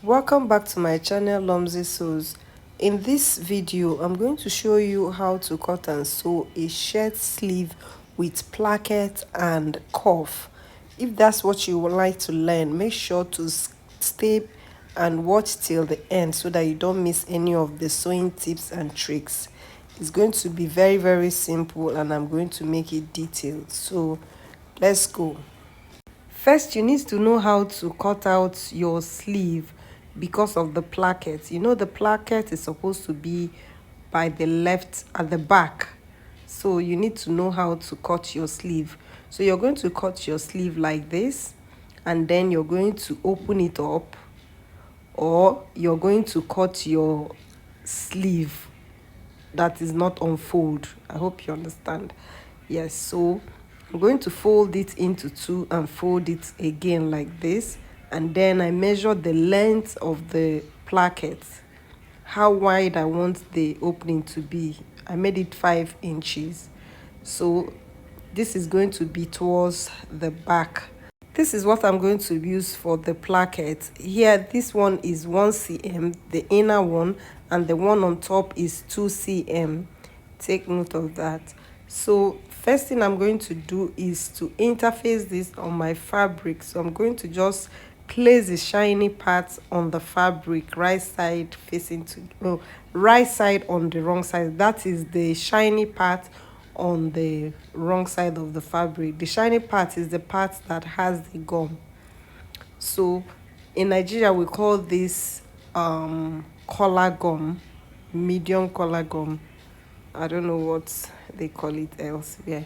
Welcome back to my channel Lomzy Sews. In this video I'm going to show you how to cut and sew a shirt sleeve with placket and cuff. If that's what you would like to learn, make sure to stay and watch till the end so that you don't miss any of the sewing tips and tricks. It's going to be very simple and I'm going to make it detailed, so let's go. First, you need to know how to cut out your sleeve because of the placket. You know the placket is supposed to be by the left at the back. So you need to know how to cut your sleeve. So you're going to cut your sleeve like this, and then you're going to open it up, or you're going to cut your sleeve that is not unfold. I hope you understand. Yes, so I'm going to fold it into two and fold it again like this, and then I measure the length of the placket, how wide I want the opening to be. I made it 5 inches, so this is going to be towards the back. This is what I'm going to use for the placket. Here, this one is 1 cm, the inner one, and the one on top is 2 cm. Take note of that. So first thing I'm going to do is to interface this on my fabric. So I'm going to just place the shiny part on the fabric, right side facing to, no, right side on the wrong side. That is the shiny part on the wrong side of the fabric. The shiny part is the part that has the gum. So in Nigeria we call this collar gum, medium collar gum. I don't know what they call it elsewhere.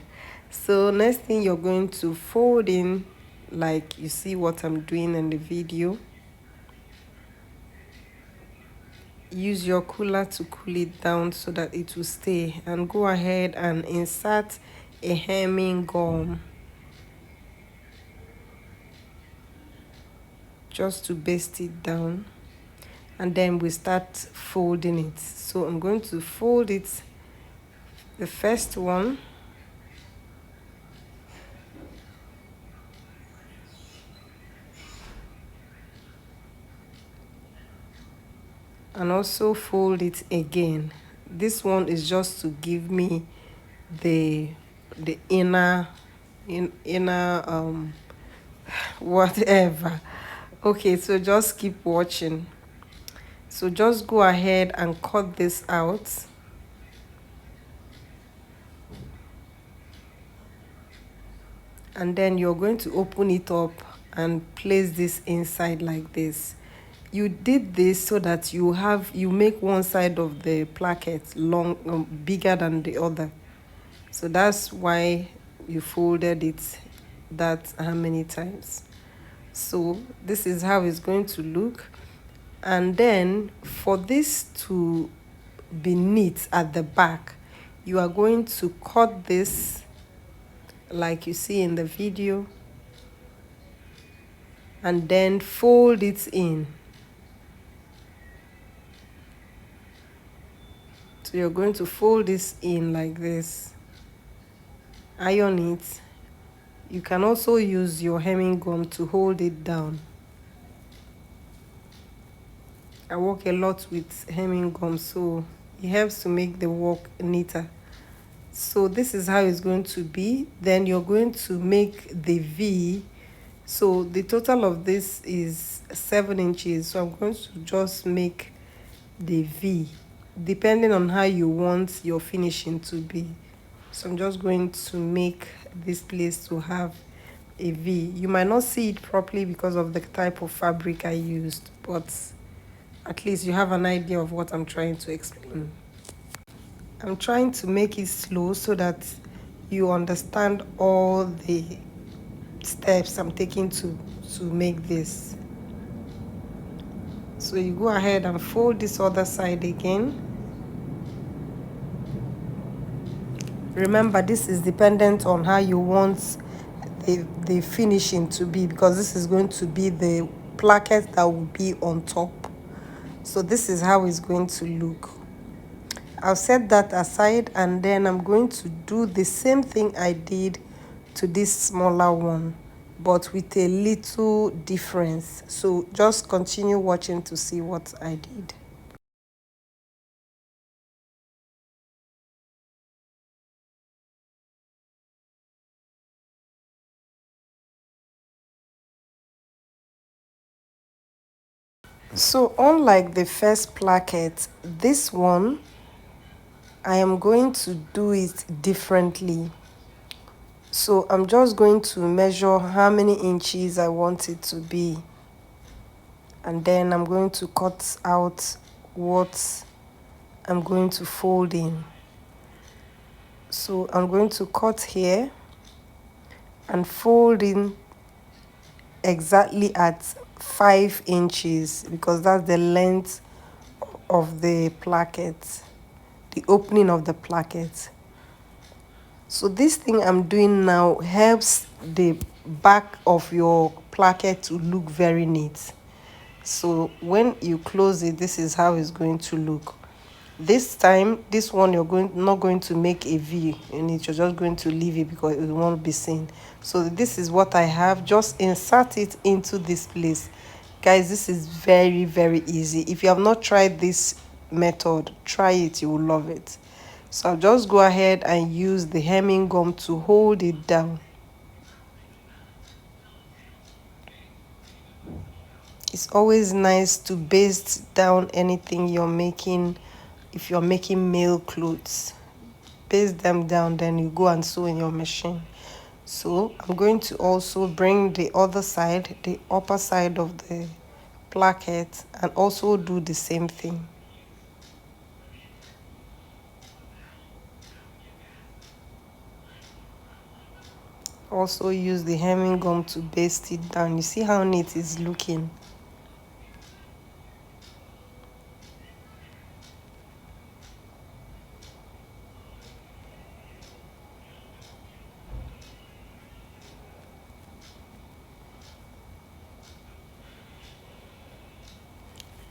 So next thing, you're going to fold in like you see what I'm doing in the video. Use your cooler to cool it down so that it will stay, and go ahead and insert a hemming gum just to baste it down, and then we start folding it. So I'm going to fold it, the first one, and also fold it again. This one is just to give me the inner whatever. Okay, so just keep watching. So just go ahead and cut this out, and then you're going to open it up and place this inside like this. You did this so that you make one side of the placket long, bigger than the other. So that's why you folded it that how many times. So this is how it's going to look. And then for this to be neat at the back, you are going to cut this like you see in the video, and then fold it in. So you're going to fold this in like this, iron it. You can also use your hemming gum to hold it down. I work a lot with hemming gum, so it helps to make the work neater. So this is how it's going to be. Then you're going to make the V. So the total of this is 7 inches, so I'm going to just make the V depending on how you want your finishing to be. So I'm just going to make this place to have a V. You might not see it properly because of the type of fabric I used, but at least you have an idea of what I'm trying to explain. I'm trying to make it slow so that you understand all the steps I'm taking to make this. So you go ahead and fold this other side again. Remember, this is dependent on how you want the finishing to be, because this is going to be the placket that will be on top. So this is how it's going to look. I'll set that aside, and then I'm going to do the same thing I did to this smaller one. but with a little difference. So just continue watching to see what I did. So unlike the first placket, this one I am going to do it differently. So I'm just going to measure how many inches I want it to be, and then I'm going to cut out what I'm going to fold in. So I'm going to cut here and fold in exactly at 5 inches because that's the length of the placket, the opening of the placket. So this thing I'm doing now helps the back of your placket to look very neat. So when you close it, this is how it's going to look. This time, this one you're not going to make a V in it, you're just going to leave it because it won't be seen. So this is what I have. Just insert it into this place. Guys, this is very, very easy. If you have not tried this method, try it, you will love it. So I'll just go ahead and use the hemming gum to hold it down. It's always nice to baste down anything you're making. If you're making male clothes, baste them down, then you go and sew in your machine. So I'm going to also bring the other side, the upper side of the placket, and also do the same thing. Also use the hemming gum to baste it down. You see how neat it's looking.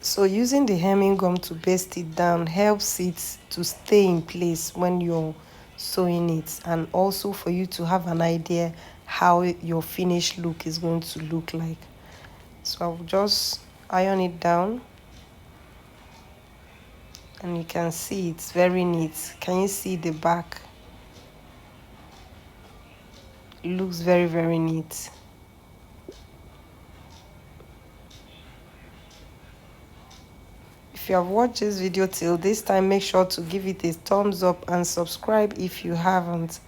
So using the hemming gum to baste it down helps it to stay in place when you're sewing it, and also for you to have an idea how your finished look is going to look like. So I'll just iron it down, and you can see it's very neat. Can you see the back? It looks very, very neat. If you have watched this video till this time, make sure to give it a thumbs up and subscribe if you haven't.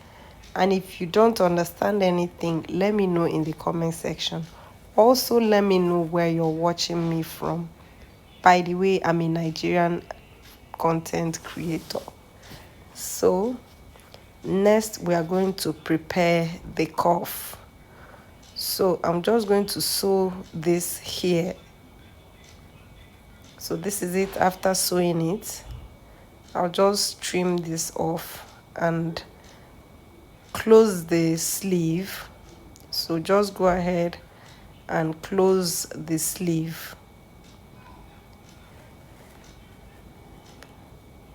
And if you don't understand anything, let me know in the comment section. Also, let me know where you're watching me from. By the way, I'm a Nigerian content creator. So next we are going to prepare the cuff. So I'm just going to sew this here. So this is it after sewing it. I'll just trim this off and close the sleeve. So just go ahead and close the sleeve.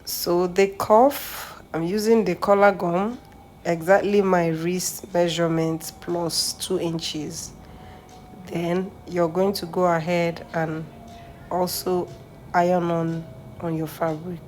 So the cuff, I'm using the collar gum, exactly my wrist measurement plus 2 inches. Then you're going to go ahead and also iron on your fabric.